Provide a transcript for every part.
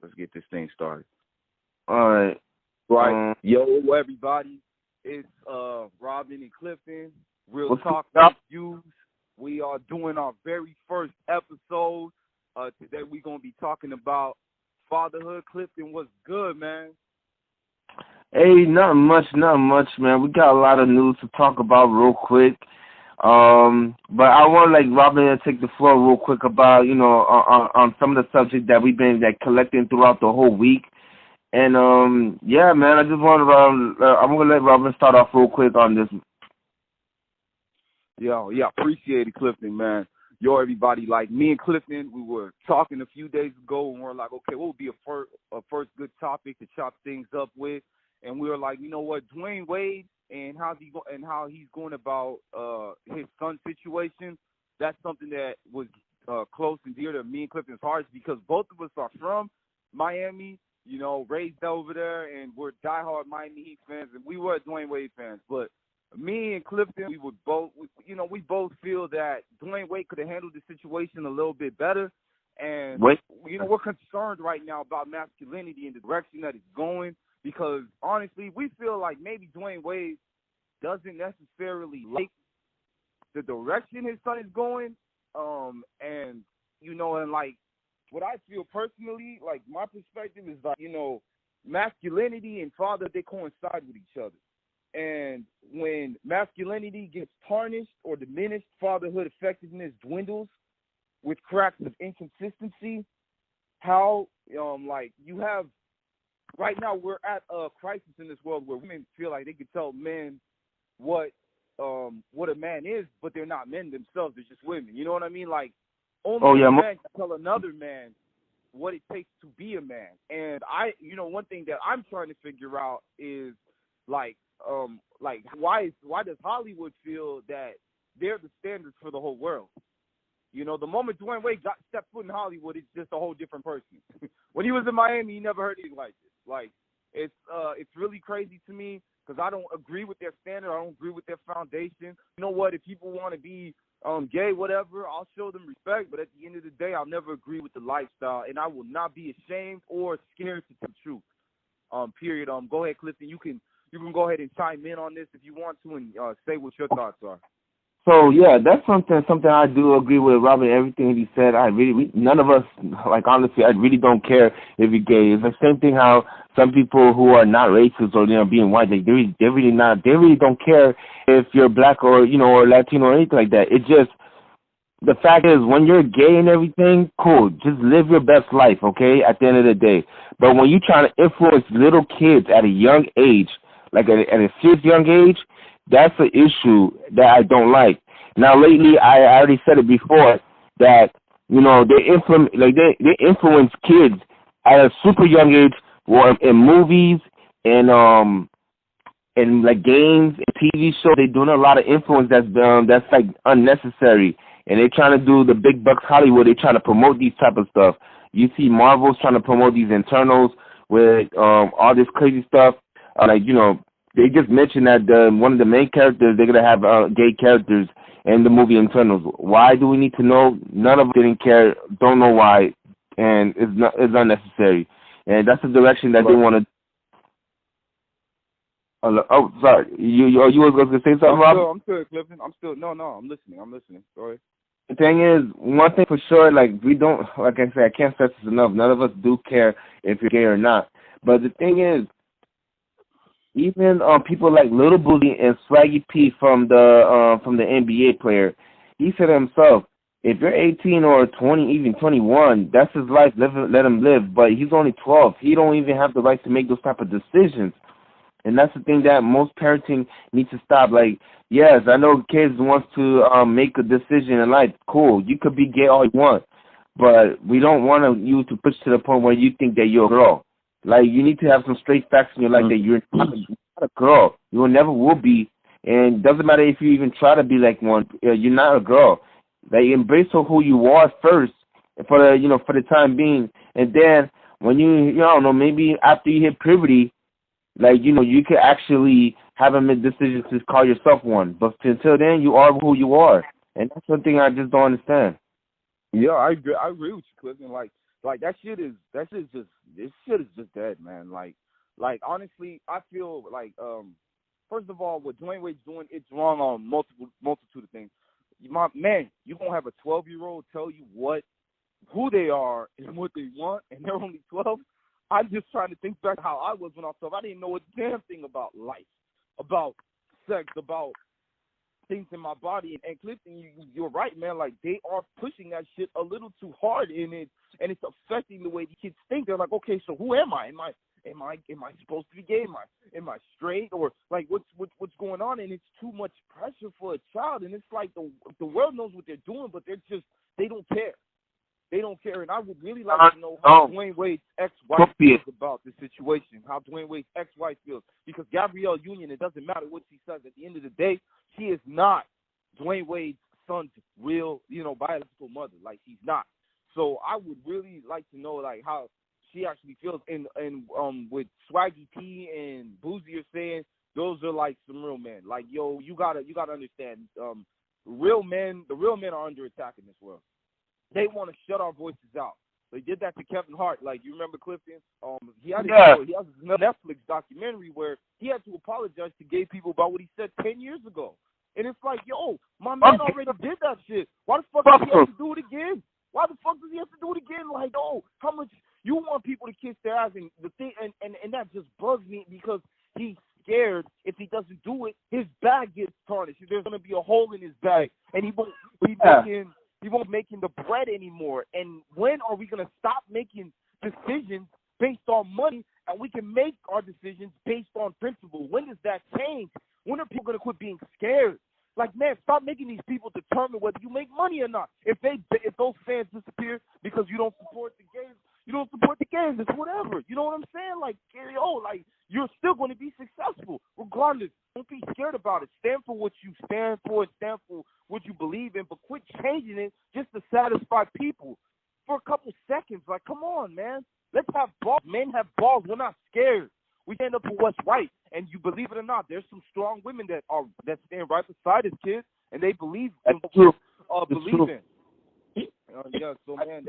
Let's get this thing started. All right. Right. Yo, everybody. It's Robin and Clifton. Real What's Talk up? Reviews. We are doing our very first episode. Today we're gonna be talking about fatherhood. Clifton, what's good, man? Hey, nothing much, man. We got a lot of news to talk about real quick. But I want Robin to take the floor real quick about on some of the subjects that we've been collecting throughout the whole week. And yeah, man, I just want to I'm gonna let Robin start off real quick on this. Yeah, appreciate it, Clifton, man. Yo, everybody, like me and Clifton, we were talking a few days ago, and we're like, okay, what would be a first good topic to chop things up with? And we were like, you know what, Dwayne Wade and how he's going about his son situation. That's something that was close and dear to me and Clifton's hearts because both of us are from Miami, raised over there, and we're diehard Miami Heat fans, and we were Dwayne Wade fans. But me and Clifton, we both feel that Dwayne Wade could have handled the situation a little bit better. And, we're concerned right now about masculinity and the direction that it's going because, honestly, we feel like maybe Dwayne Wade doesn't necessarily like the direction his son is going. And what I feel personally, like my perspective is masculinity and father, they coincide with each other. And when masculinity gets tarnished or diminished, fatherhood effectiveness dwindles with cracks of inconsistency. How, you have, right now we're at a crisis in this world where women feel like they can tell men what a man is, but they're not men themselves. They're just women. You know what I mean? Like, only a man can tell another man what it takes to be a man. And one thing that I'm trying to figure out is why does Hollywood feel that they're the standards for the whole world? The moment Dwayne Wade stepped foot in Hollywood, it's just a whole different person. When he was in Miami, he never heard anything like this. Like, it's really crazy to me because I don't agree with their standard. I don't agree with their foundation. You know what? If people want to be gay, whatever, I'll show them respect. But at the end of the day, I'll never agree with the lifestyle, and I will not be ashamed or scared to tell the truth. Period. Go ahead, Clifton. You can go ahead and chime in on this if you want to and say what your thoughts are. So yeah, that's something I do agree with Robin. Everything he said, none of us, honestly, I really don't care if you're gay. It's the same thing how some people who are not racist or being white, they really don't care if you're black or or Latino or anything like that. It just, the fact is, when you're gay and everything, cool, just live your best life, okay? At the end of the day, but when you're trying to influence little kids at a young age, at a serious young age, that's an issue that I don't like. Now, lately, I already said it before that they influence kids at a super young age, in movies and games and TV shows. They're doing a lot of influence that's unnecessary, and they're trying to do the big bucks Hollywood. They're trying to promote these type of stuff. You see Marvel's trying to promote these internals with all this crazy stuff. They just mentioned that one of the main characters, they're going to have gay characters in the movie Internals. Why do we need to know? None of us didn't care, don't know why, and it's unnecessary. And that's the direction that they want to... Oh, sorry. You was going to say something, Rob? I'm still, Clifton. I'm listening. Go ahead. The thing is, one thing for sure, we don't, like I said, I can't stress this enough. None of us do care if you're gay or not. But the thing is, even people like Little Booty and Swaggy P from the NBA player, he said himself, if you're 18 or 20, even 21, that's his life. Let him live. But he's only 12. He don't even have the right to make those type of decisions. And that's the thing that most parenting needs to stop. Yes, I know kids wants to make a decision in life. Cool, you could be gay all you want, but we don't want you to push to the point where you think that you're a girl. You need to have some straight facts in your life that you're not a girl. You never will be, and it doesn't matter if you even try to be like one. You're not a girl. Embrace who you are first for the time being, and then when you don't know, maybe after you hit puberty, you could actually have a decision to call yourself one. But until then, you are who you are, and that's one thing I just don't understand. Yeah, I agree with you, Clifton. Like this shit is just dead, man. Like honestly, I feel like first of all, what Dwayne Wade's doing, it's wrong on multitude of things. My man, you gonna have a 12-year-old tell you who they are and what they want, and they're only 12. I'm just trying to think back how I was when I was 12. I didn't know a damn thing about life, about sex, about things in my body. And Clifton, you're right, man. Like, they are pushing that shit a little too hard in it, and it's affecting the way the kids think. They're like, okay, so who am I? Am I supposed to be gay? Am I straight? Or like, what's going on? And it's too much pressure for a child. And it's like the world knows what they're doing, but they don't care. They don't care. And I would really like to know how Dwayne Wade's ex-wife feels about this situation, how Dwayne Wade's ex-wife feels. Because Gabrielle Union, it doesn't matter what she says. At the end of the day, she is not Dwayne Wade's son's real, biological mother. Like, she's not. So I would really like to know, like, how she actually feels. And with Swaggy P and Boozy are saying, those are like some real men. Like, yo, you gotta understand, the real men are under attack in this world. They want to shut our voices out. They did that to Kevin Hart. Like, you remember Clifton? He has a Netflix documentary where he had to apologize to gay people about what he said 10 years ago. And it's like, yo, my man already did that shit. Why the fuck does he have to do it again? Why the fuck does he have to do it again? Like, oh, how much you want people to kiss their ass? And the thing, and that just bugs me because he's scared if he doesn't do it, his bag gets tarnished. There's gonna be a hole in his bag, and he won't making the bread anymore. And when are we going to stop making decisions based on money and we can make our decisions based on principle? When does that change? When are people going to quit being scared? Like, man, stop making these people determine whether you make money or not. If those fans disappear because you don't support the games, you don't support the games. It's whatever. You know what I'm saying? Like, like, you're still going to be successful regardless. Don't be scared about it. Stand for what you stand for. Stand for what you believe in. But quit changing it just to satisfy people for a couple seconds. Like, come on, man. Let's have balls. Men have balls. We're not scared. We stand up for what's right. And you believe it or not, there's some strong women that stand right beside us, kids, and they believe in what we believe in. Yeah, so, man,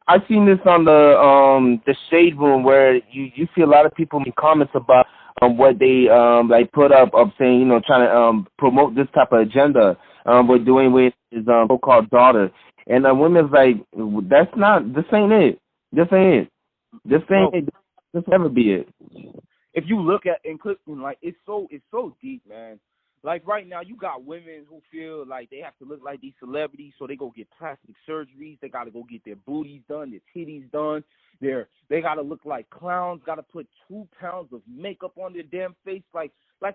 I've seen this on the Shade Room where you see a lot of people make comments about what they like put up of saying, trying to promote this type of agenda with doing with his so-called daughter. And the women's like, this ain't it. This ain't it. This never be it. If you look at and Clifton, like, it's so deep, man. Like, right now, you got women who feel like they have to look like these celebrities, so they go get plastic surgeries. They got to go get their booties done, their titties done. They got to look like clowns, got to put 2 pounds of makeup on their damn face. Like,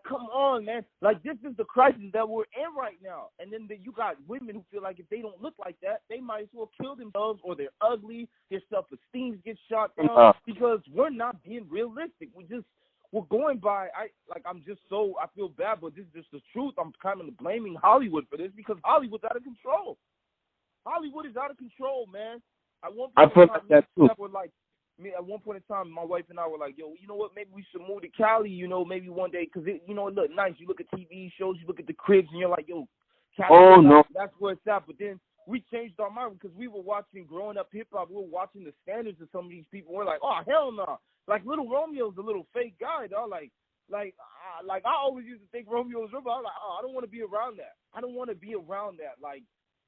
come on, man. Like, this is the crisis that we're in right now. And then you got women who feel like if they don't look like that, they might as well kill themselves, or they're ugly, their self-esteem gets shot down because we're not being realistic. We're going by, I feel bad, but this is just the truth. I'm kind of blaming Hollywood for this because Hollywood's out of control. Hollywood is out of control, man. At one point in time, my wife and I were like, yo, you know what, maybe we should move to Cali, maybe one day, because it look nice. You look at TV shows, you look at the cribs, and you're like, yo, Cali, that's where it's at. But then we changed our mind because we were watching growing up hip-hop. We were watching the standards of some of these people. We're like, oh, hell no. Like, Little Romeo's a little fake guy, dog. Like I always used to think Romeo was real, but I was like, oh, I don't want to be around that. I don't want to be around that. Like,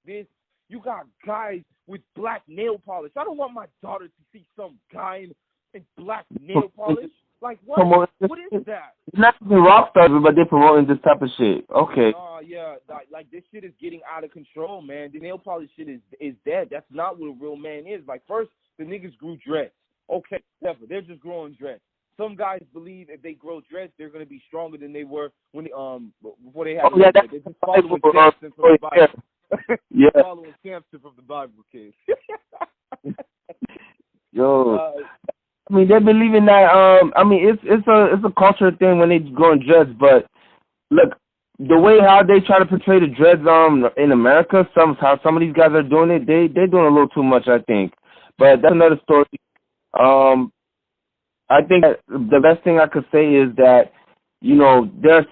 this, you got guys with black nail polish. I don't want my daughter to see some guy in black nail polish. Like, what? What is that? It's not even rock stars, but they're promoting this type of shit. Okay. Yeah. Like, this shit is getting out of control, man. The nail polish shit is dead. That's not what a real man is. Like, first, the niggas grew dreads. Okay, never. They're just growing dreads. Some guys believe if they grow dreads, they're going to be stronger than they were when before they had. Oh, yeah, that's they're just following Samson from the Bible. Yeah. Following Samson from the Bible, kids. Yo. I mean, they believe in that. I mean, it's a cultural thing when they growing dreads, but look, the way how they try to portray the dreads in America, how some of these guys are doing it, they're doing a little too much, I think. But that's another story. I think that the best thing I could say is that, there's